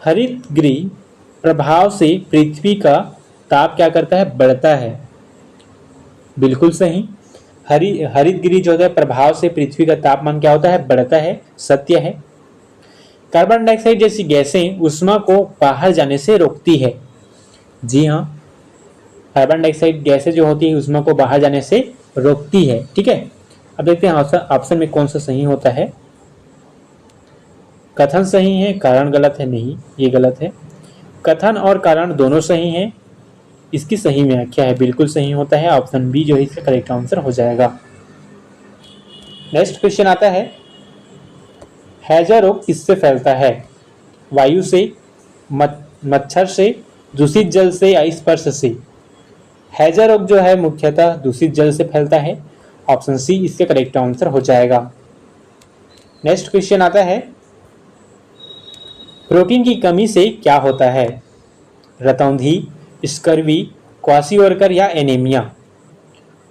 हरितगृह प्रभाव से पृथ्वी का ताप क्या करता है, बढ़ता है, बिल्कुल सही। हरितगृह जो है प्रभाव से पृथ्वी का तापमान क्या होता है, बढ़ता है, सत्य है। कार्बन डाइऑक्साइड जैसी गैसें ऊष्मा को बाहर जाने से रोकती है। जी हाँ, कार्बन डाइऑक्साइड गैसें जो होती है ऊष्मा को बाहर जाने से रोकती है, ठीक है। अब देखते हैं ऑप्शन में कौन सा सही होता है। कथन सही है, कारण गलत है, नहीं ये गलत है। कथन और कारण दोनों सही हैं, इसकी सही व्याख्या है, बिल्कुल सही होता है, ऑप्शन बी जो है इसका करेक्ट आंसर हो जाएगा। नेक्स्ट क्वेश्चन आता है, हैजा रोग किससे फैलता है। वायु से, मच्छर से, दूषित जल से या स्पर्श से। हैजा रोग जो है मुख्यतः दूषित जल से फैलता है, ऑप्शन सी इसका करेक्ट आंसर हो जाएगा। नेक्स्ट क्वेश्चन आता है, प्रोटीन की कमी से क्या होता है। रतौंधी, स्कर्वी, क्वासियोरकर या एनीमिया।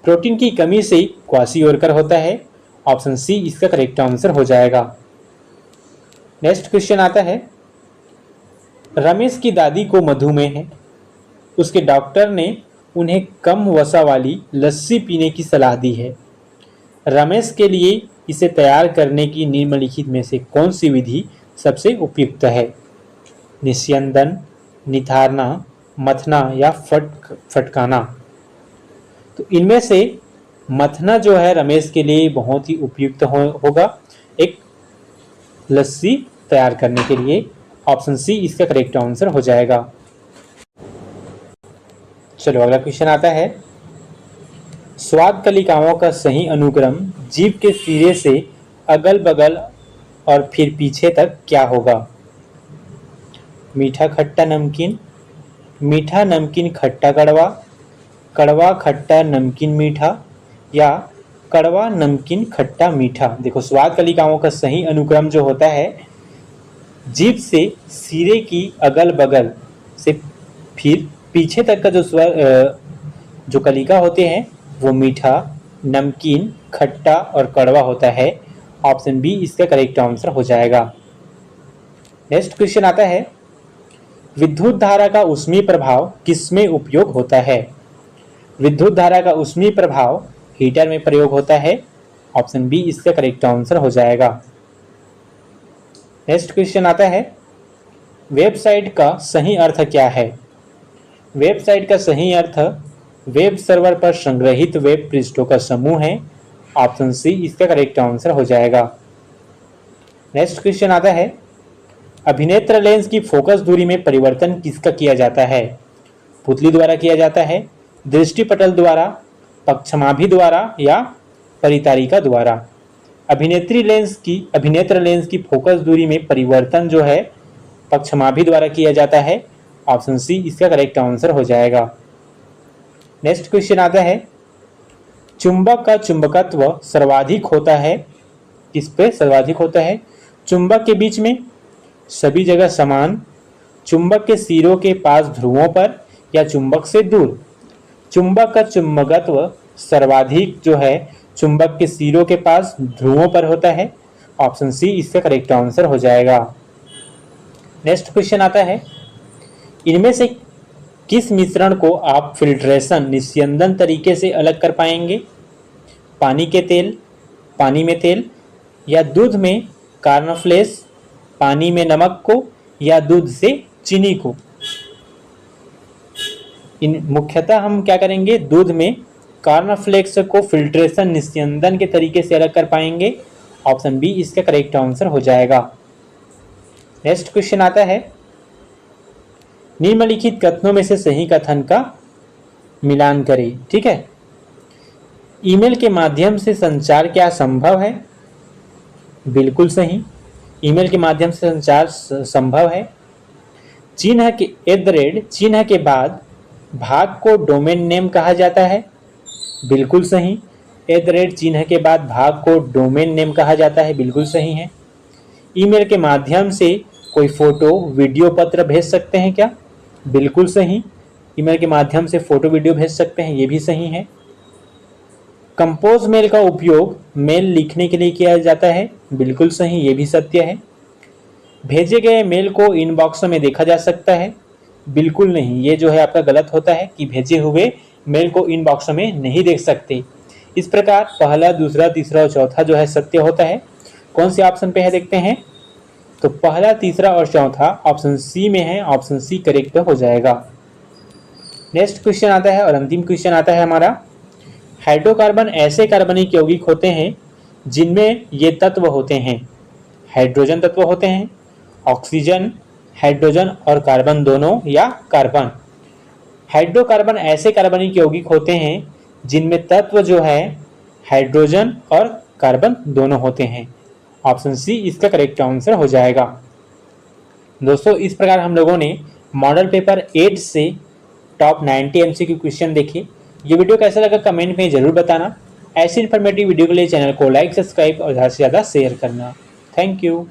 प्रोटीन की कमी से क्वासियोरकर होता है। ऑप्शन सी इसका करेक्ट आंसर हो जाएगा। नेक्स्ट क्वेश्चन आता है, रमेश की दादी को मधुमेह है। उसके डॉक्टर ने उन्हें कम वसा वाली लस्सी पीने की सलाह दी है। रमेश के लिए इसे तैयार करने की निम्नलिखित में से कौन सी विधि सबसे उपयुक्त है? निस्यंदन, निथारना, मथना या फटकाना। तो इनमें से मथना जो है रमेश के लिए बहुत ही उपयुक्त होगा एक लस्सी तैयार करने के लिए। ऑप्शन सी इसका करेक्ट आंसर हो जाएगा। चलो अगला क्वेश्चन आता है, स्वाद कलिकाओं का सही अनुक्रम जीभ के सिरे से अगल बगल और फिर पीछे तक क्या होगा? मीठा खट्टा नमकीन, मीठा नमकीन खट्टा कड़वा, कड़वा खट्टा नमकीन मीठा या कड़वा नमकीन खट्टा मीठा। देखो स्वाद कलिकाओं का सही अनुक्रम जो होता है जीभ से सिरे की अगल बगल से फिर पीछे तक का जो कलिका होते हैं वो मीठा, नमकीन, खट्टा और कड़वा होता है। ऑप्शन बी इसका करेक्ट आंसर हो जाएगा। नेक्स्ट क्वेश्चन आता है, विद्युत धारा का ऊष्मीय प्रभाव किसमें उपयोग होता है? विद्युत धारा का ऊष्मीय प्रभाव हीटर में प्रयोग होता है। ऑप्शन बी इसका करेक्ट आंसर हो जाएगा। नेक्स्ट क्वेश्चन आता है, वेबसाइट का सही अर्थ क्या है? वेबसाइट का सही अर्थ वेब सर्वर पर संग्रहित वेब पृष्ठों का समूह है। ऑप्शन सी इसका करेक्ट आंसर हो जाएगा। नेक्स्ट क्वेश्चन आता है, अभिनेत्र लेंस की फोकस दूरी में परिवर्तन किसका किया जाता है? पुतली द्वारा किया जाता है, दृष्टिपटल द्वारा, पक्षमाभि द्वारा या परितारिका द्वारा। अभिनेत्र लेंस की फोकस दूरी में परिवर्तन जो है पक्षमाभि द्वारा किया जाता है। ऑप्शन सी इसका करेक्ट आंसर हो जाएगा। नेक्स्ट क्वेश्चन आता है, चुंबक का चुंबकत्व सर्वाधिक होता है किस पे सर्वाधिक होता है? चुंबक के बीच में, सभी जगह समान, चुंबक के सिरों के पास ध्रुवों पर या चुंबक से दूर। चुंबक का चुंबकत्व सर्वाधिक जो है चुंबक के सिरों के पास ध्रुवों पर होता है। ऑप्शन सी इसका करेक्ट आंसर हो जाएगा। नेक्स्ट क्वेश्चन आता है, इनमें से किस मिश्रण को आप फिल्ट्रेशन निस्यंदन तरीके से अलग कर पाएंगे? पानी के तेल, पानी में तेल या दूध में कार्नफ्लेक्स, पानी में नमक को या दूध से चीनी को। इन मुख्यतः हम क्या करेंगे, दूध में कार्नफ्लेक्स को फिल्ट्रेशन निस्यंदन के तरीके से अलग कर पाएंगे। ऑप्शन बी इसका करेक्ट आंसर हो जाएगा। नेक्स्ट क्वेश्चन आता है, निम्नलिखित कथनों में से सही कथन का मिलान करें। ठीक है, ईमेल के माध्यम से संचार क्या संभव है? बिल्कुल सही, ईमेल के माध्यम से संचार संभव है। चिन्ह के बाद भाग को डोमेन नेम कहा जाता है। बिल्कुल सही, चिन्ह के बाद भाग को डोमेन नेम कहा जाता है। बिल्कुल सही है। ईमेल के माध्यम से कोई फोटो वीडियो पत्र भेज सकते हैं क्या? बिल्कुल सही, ईमेल के माध्यम से फोटो वीडियो भेज सकते हैं, ये भी सही है। कंपोज मेल का उपयोग मेल लिखने के लिए किया जाता है। बिल्कुल सही, ये भी सत्य है। भेजे गए मेल को इनबॉक्स में देखा जा सकता है। बिल्कुल नहीं, ये जो है आपका गलत होता है कि भेजे हुए मेल को इनबॉक्स में नहीं देख सकते। इस प्रकार पहला, दूसरा, तीसरा और चौथा जो है सत्य होता है। कौन से ऑप्शन पे है देखते हैं, तो पहला, तीसरा और चौथा ऑप्शन सी में है। ऑप्शन सी करेक्ट हो जाएगा। नेक्स्ट क्वेश्चन आता है और अंतिम क्वेश्चन आता है हमारा, हाइड्रोकार्बन ऐसे कार्बनिक यौगिक होते हैं जिनमें ये तत्व होते हैं, हाइड्रोजन तत्व होते हैं, ऑक्सीजन, हाइड्रोजन और कार्बन दोनों या कार्बन। हाइड्रोकार्बन ऐसे कार्बनिक यौगिक होते हैं जिनमें तत्व जो है हाइड्रोजन और कार्बन दोनों होते हैं। ऑप्शन सी इसका करेक्ट आंसर हो जाएगा। दोस्तों इस प्रकार हम लोगों ने मॉडल पेपर 8 से टॉप 90 MCQ क्वेश्चन देखे। ये वीडियो कैसा लगा कमेंट में जरूर बताना। ऐसी इन्फॉर्मेटिव वीडियो के लिए चैनल को लाइक, सब्सक्राइब और ज़्यादा से ज़्यादा शेयर करना। Thank you.